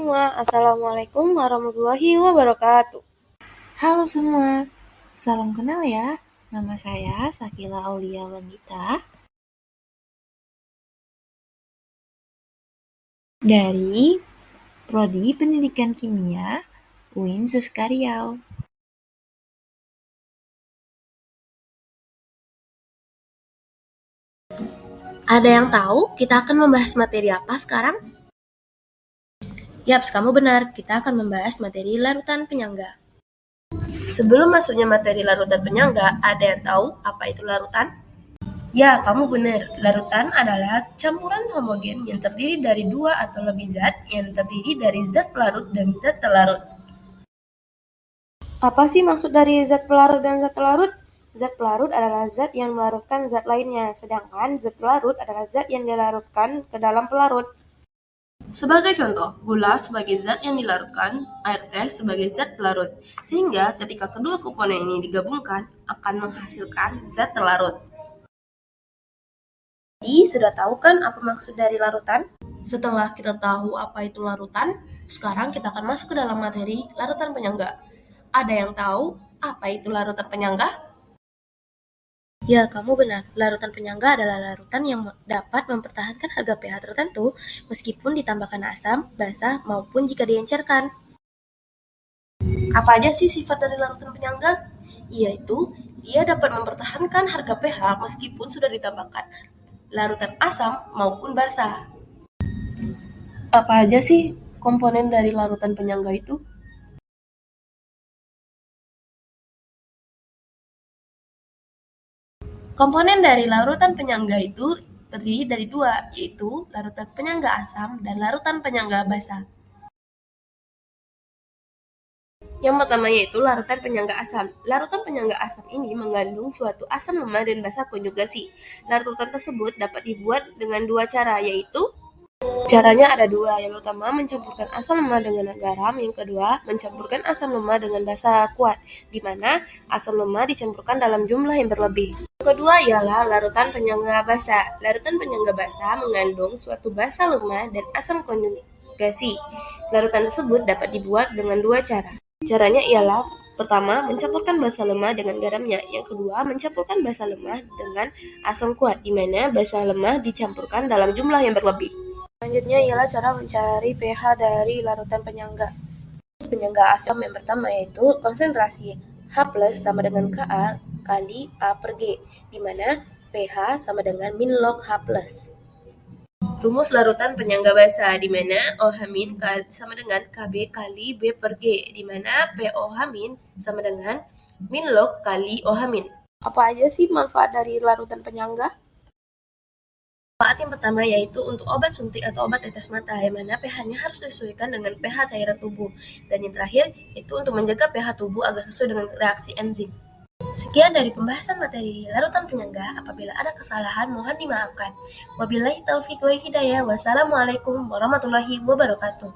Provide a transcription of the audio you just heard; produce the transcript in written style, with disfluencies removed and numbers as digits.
semua, Assalamualaikum warahmatullahi wabarakatuh. Halo semua, salam kenal ya. Nama saya Sakila Aulia Wanita dari Prodi Pendidikan Kimia UIN Suska Riau. Ada yang tahu kita akan membahas materi apa sekarang? Yaps, kamu benar, kita akan membahas materi larutan penyangga. Sebelum masuknya materi larutan penyangga, ada yang tahu apa itu larutan? Ya, kamu benar. Larutan adalah campuran homogen yang terdiri dari dua atau lebih zat yang terdiri dari zat pelarut dan zat telarut. Apa sih maksud dari zat pelarut dan zat telarut? Zat pelarut adalah zat yang melarutkan zat lainnya, sedangkan zat telarut adalah zat yang dilarutkan ke dalam pelarut. Sebagai contoh, gula sebagai zat yang dilarutkan, air teh sebagai zat pelarut, sehingga ketika kedua komponen ini digabungkan akan menghasilkan zat telarut. Jadi, sudah tahu kan apa maksud dari larutan? Setelah kita tahu apa itu larutan, sekarang kita akan masuk ke dalam materi larutan penyangga. Ada yang tahu apa itu larutan penyangga? Ya, kamu benar. Larutan penyangga adalah larutan yang dapat mempertahankan harga pH tertentu meskipun ditambahkan asam, basa, maupun jika diencerkan. Apa aja sih sifat dari larutan penyangga? Yaitu, ia dapat mempertahankan harga pH meskipun sudah ditambahkan larutan asam maupun basa. Apa aja sih komponen dari larutan penyangga itu? Komponen dari larutan penyangga itu terdiri dari dua, yaitu larutan penyangga asam dan larutan penyangga basa. Yang pertama yaitu larutan penyangga asam. Larutan penyangga asam ini mengandung suatu asam lemah dan basa konjugasi. Larutan tersebut dapat dibuat dengan dua cara, yaitu caranya ada dua. Yang pertama mencampurkan asam lemah dengan garam, yang kedua mencampurkan asam lemah dengan basa kuat, di mana asam lemah dicampurkan dalam jumlah yang berlebih. Yang kedua ialah larutan penyangga basa. Larutan penyangga basa mengandung suatu basa lemah dan asam konjugasi. Larutan tersebut dapat dibuat dengan dua cara. Caranya ialah pertama, mencampurkan basa lemah dengan garamnya. Yang kedua, mencampurkan basa lemah dengan asam kuat, di mana basa lemah dicampurkan dalam jumlah yang berlebih. Selanjutnya ialah cara mencari pH dari larutan penyangga. Penyangga asam yang pertama yaitu konsentrasi H+ sama dengan Ka kali A per G, di mana pH sama dengan min log H+. Rumus larutan penyangga basa, di mana OH- sama dengan Kb kali B per G, di mana POH- sama dengan min log kali OH-. Apa aja sih manfaat dari larutan penyangga? Manfaat yang pertama yaitu untuk obat suntik atau obat tetes mata, yang mana pH-nya harus disesuaikan dengan pH cairan tubuh. Dan yang terakhir, itu untuk menjaga pH tubuh agar sesuai dengan reaksi enzim. Sekian dari pembahasan materi larutan penyangga. Apabila ada kesalahan, mohon dimaafkan. Wabillahi taufiq wal hidayah. Wassalamualaikum warahmatullahi wabarakatuh.